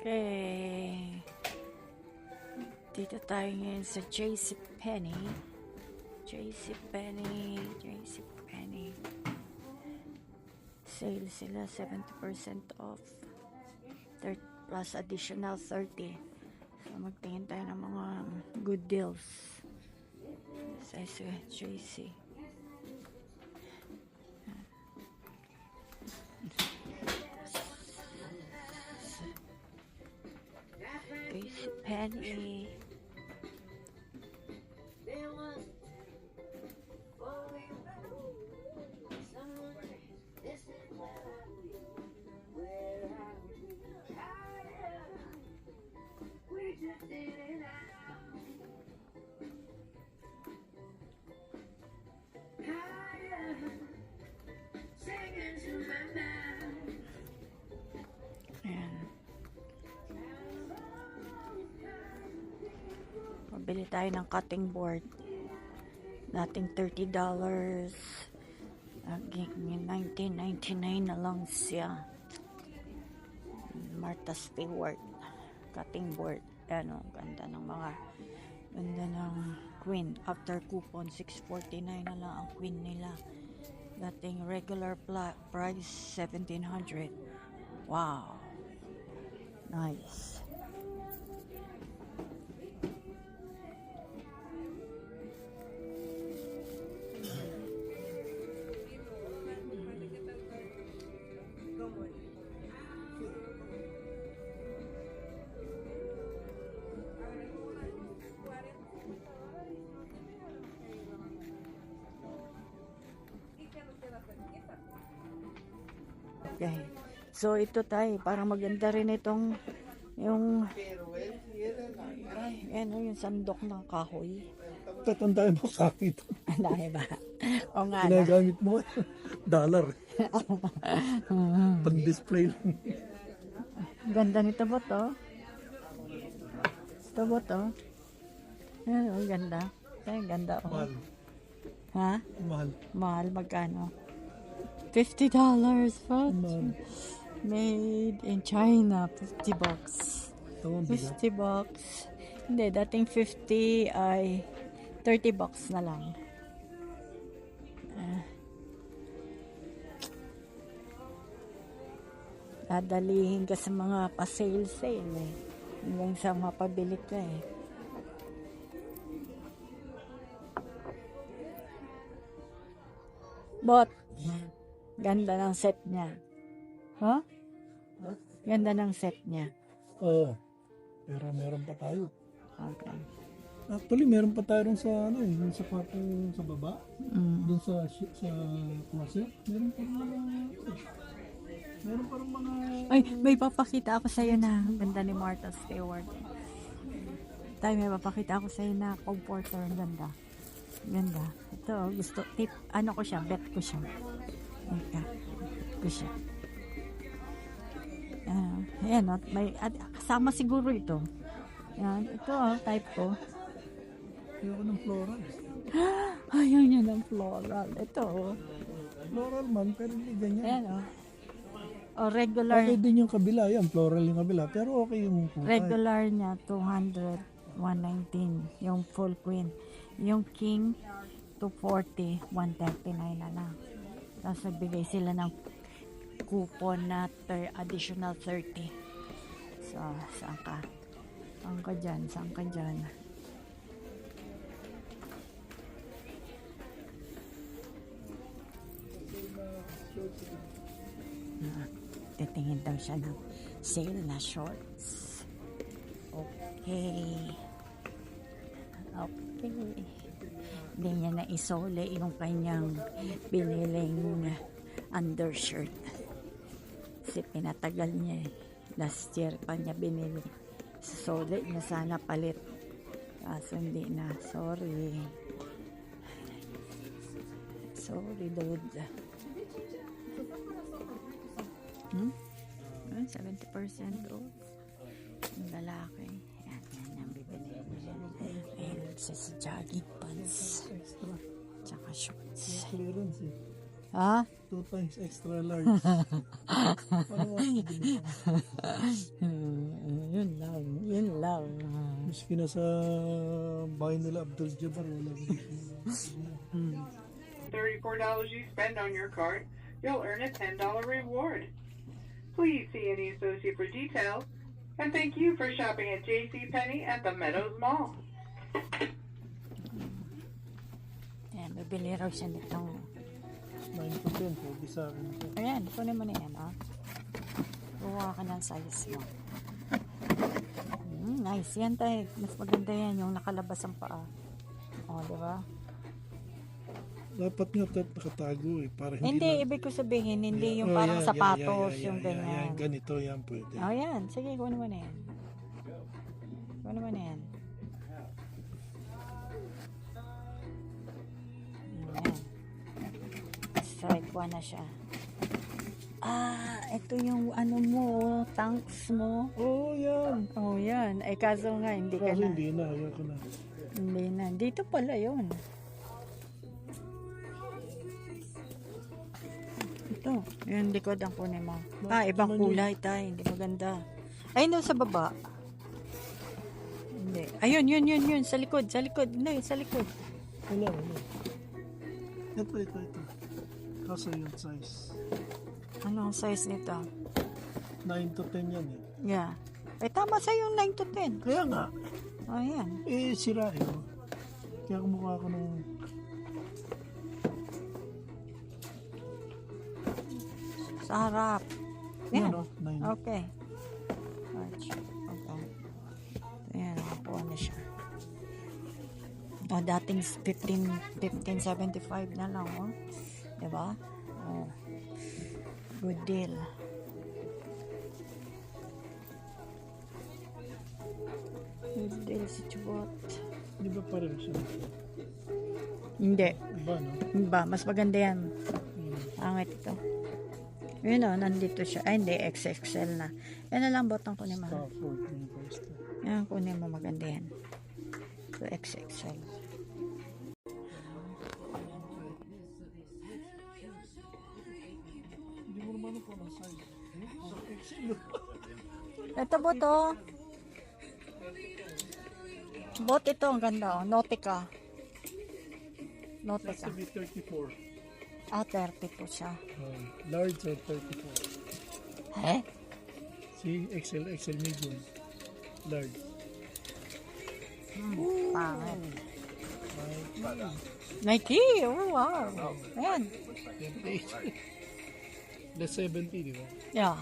Okay. Dito tayo ngayon sa JCPenney. Sale sila, 70% off. Plus additional 30. So magtingin tayo ng mga good deals sa JC. JCPenney. Ayan. Mabili tayo ng cutting board. Dating $30. Naging $19.99 na lang siya. Martha Stewart cutting board. Ano, ganda ng queen. After coupon, $6.49 na lang ang queen nila. Dating regular price, $1,700. Wow. Nice. Okay. So ito tayo, parang maganda rin itong yung yung sandok ng kahoy. Tatandaan mo sa akin ito. Dahil ba? O nga na. Ginagamit mo, dollar. Pag-display lang. Ganda nito ba to? Ito ba to? Ang ganda. Ang ganda. Oh. Mahal. Ha? Mahal. Mahal, magkano? $50 po. Made in China, $50. $50. Hindi, dating 50 ay $30 na lang. Dadalihin ka sa mga pa-sale eh. Hanggang sa mapabili ka eh. Bot. Ganda ng set niya. Huh? Ganda ng set niya. Oo. Pero meron pa tayo. Okay. Actually, meron pa tayo rin sa yung sa kwarto sa baba. Doon sa closet. Meron pa rin mga Ay, may papakita ako sa'yo na ganda ni Martha Stewart. Tayo, may papakita ako sa'yo na comforter. Ganda. Ganda. Ito, gusto, tip, ano ko siya, bet ko siya. Okay. Bet ko siya. Ayan, may, kasama siguro ito. Ayan, ito, type ko. Ayoko ng floral. Ayaw niya ng floral. Ito, Floral man, pero hindi ganyan. ayan, regular. Okay din yung kabila, yan, floral yung kabila. Pero okay yung Regular niya, 200, 119. Yung full queen. Yung king, 240, 139 na lang. Tapos nagbigay sila ng coupon na additional 30. So, saan ka? Saan ka dyan? Saan ka dyan? Titingin daw siya ng sale na shorts. Okay. Okay. Hindi niya na isole yung kanyang biniling undershirt. Kasi pinatagal niya eh. Last year pa niya binili. Sole niya sana palit. Kaso hindi na. Sorry. Sorry, dude. 70% off. Yung lalaki. Yan ang bibili. Ayan, sa jogging pants. Tsaka shorts. clearance eh. Ha? 2 times extra large. Ano Maski na sa bahay nila Abdul Jabbar, wala $34 you spend on your cart, you'll earn a $10 reward. Please see any associate for details, and thank you for shopping at JCPenney at the Meadows Mall. Ayan, bibili raw siya nitong. 9 to 10, pwede sa akin. Ayan, kunin mo na yan, ah. Kuha ka ng size mo. Nice. Yan tayo. Mas maganda yan yung nakalabas ang paa. O, diba? Dapat nga nakatago eh. Para Hindi, na- ibig ko sabihin, hindi yung Oh, parang yan, sapatos, yan, yung yan, ganyan. yan, ganito, yan pwede. O, yan. Sige, kunin mo na yan. Kunin mo na yan. Ayan. Strike 1 na siya. Ito yung ano mo, tanks mo. Oh, yan. Oh, yan. Ay, kaso nga, hindi ka Kasi na. hindi na, ayoko na. Hindi na. Dito pala yun. Ito. Yung likod ang kunin mo. Ibang kulay tayo. Hindi maganda. Ay, no, sa baba. Hindi. Ayun, yun. Sa likod. Hindi, sa likod. Wala. Ito. Kaso yung size. Anong size nito? 9 to 10 yan eh. Yeah. Tama sa'yo 9 to 10. Kaya nga, Ayan. sira eh. Oh. Kaya kumukha ko ng... Sa harap. Yan. Yan, 9. Okay. Okay. Ayan, nakakuha na siya. Dating 15.75 na lang, oh. Diba? Oh. Good deal. Good deal si Chubot. Di ba pareho siya? Hindi. Iba, no? Ba, mas maganda yan. Angit ito. Yun o, nandito siya. Ay, hindi, XXL na. Yan na lang botong kunin mo. Stafford University. Yan, kunin mo, maganda yan. So, XXL. Hindi mo naman po ng size. So, XL. Ito boto. Bot ito, ang ganda oh. Nautica. That's to be 34. 30 siya. Large or 34. Eh? See, XL medium. Large. Pangit. Nike. Nike! Oh, wow. Ayan. 28. Less 70, di ba? Yeah.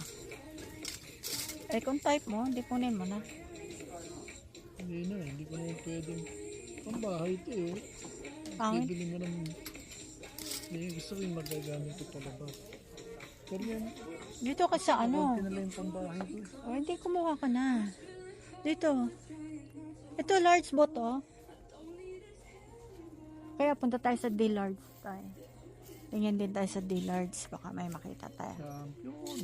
Kung type mo, hindi punin mo na. Hindi ko naman pwedeng pambahay ito eh. Pangit. Bibili mo ng... gusto ko yung magagamit ito palabas. Pero yan, Dito ka sa ano? konti na lang yung pambahay ko. Oh, hindi kumuha ka na. Dito. Ito large bot oh. Kaya punta tayo sa Dillard's tayo. Tingnan din tayo sa Dillard's. Baka may makita tayo. Champion.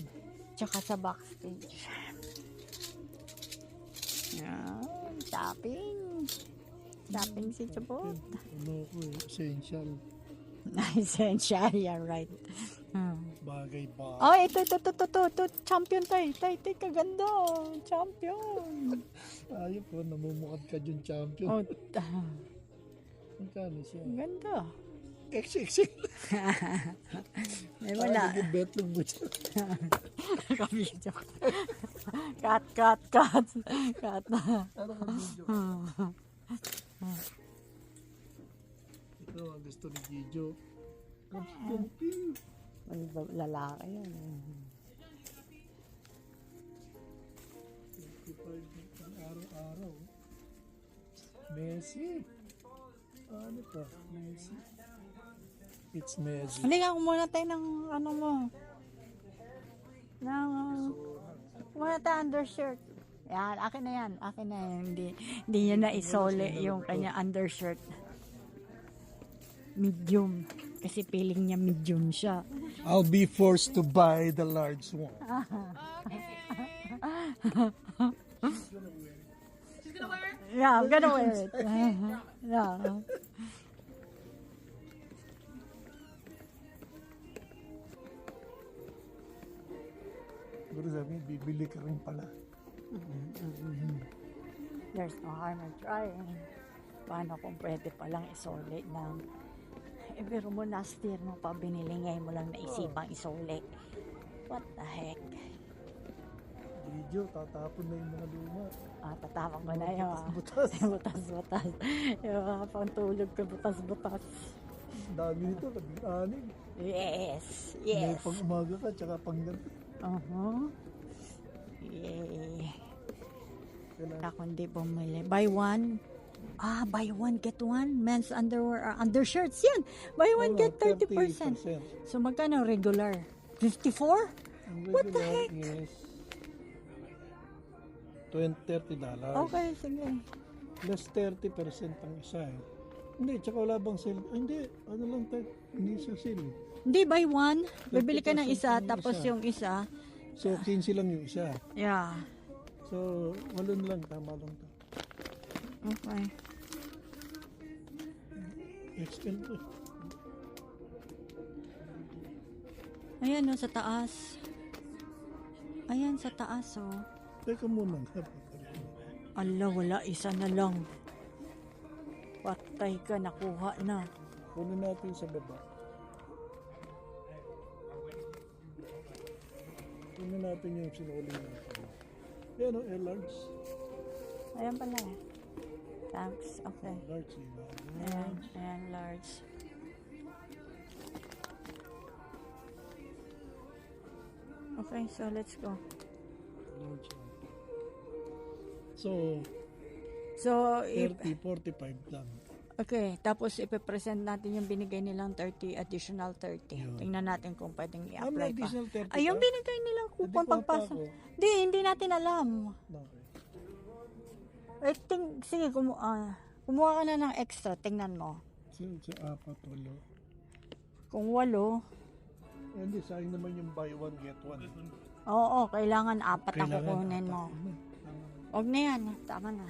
Tsaka sa backstage. Yan. Shopping. Shopping si Chubot. Ano ko eh, essential. Essential. Yeah, right. Bagay ba? Oh, ito. Champion tayo. Tayo, kaganda. Champion. Tayo po, namumukad ka dyan champion. Oh, Magkano siya? ganda. XXL. Eh, wala. Bet lang mo siya. Kabidyo. Cut. Cut. Ano ka video? Ito ang gusto ni Gijo. Lalaki yan. 55 ang araw-araw. Messi. Ano to? Messi. It's Messi. Hindi nga, kumuha tayo ng ano mo. Kumuha tayo undershirt. Yan, akin na yan. Hindi niya na isole yung kanya undershirt. Medium. Kasi feeling niya medium siya. I'll be forced to buy the large one. Yeah, I'm gonna wear it. Yeah. Siguro sabi, bibili ka rin pala. There's no harm in trying. Paano kung pwede palang isole ng... pero mo last year mo pa binili, ngayon mo lang naisipang isole. What the heck? Video, tatapon na yung mga luma. Tatapang ko na yun. Butas. Butas-butas. Yung mga pantulog ko, butas-butas. Dami nito, labing-aning. Yes. May Yes. pang umaga ka, tsaka pang gabi. Yay. Kailangan. Ako hindi bumili. Buy one. Buy one, get one. Men's underwear, undershirts. Yan. Buy one, get 30%. So, magkano regular? 54? Ang What the regular heck? is $30. Okay, sige. Plus 30% ang isa eh. Hindi, tsaka wala bang sale? Hindi, ano lang tayo, hindi siya sale. Hindi, buy one. Bibili ka ng 30% isa, yung tapos isa. yung isa. So, 15 lang yung isa. Yeah. So, 8 lang, tama lang to. Okay. XL to. Ayan, sa taas. Ayan, sa taas, oh. Teka muna nga. Ala, wala. Isa na lang. Patay ka, nakuha na. Kunin natin sa baba. Kunin natin yung sinuli natin. Yan o, large. Ayan pala. Thanks. Okay. Large, diba? Ayan, large. Okay, so let's go. Large. So, So, 30, 45 lang. okay, tapos ipe-present natin yung binigay nilang 30, additional 30. Yun. Tingnan natin kung pwedeng May i-apply pa. additional 30 Ay, yung pa? binigay nilang coupon Hindi ko pagpasok. pa ako. Hindi natin alam. Okay. Sige, kumuha ka na ng extra, tingnan mo. So, 4, 8. Kung 8, Hindi, sayang naman yung buy one, get one. oo, kailangan 4 ang kukunin mo. Tama. Huwag na yan, tama na.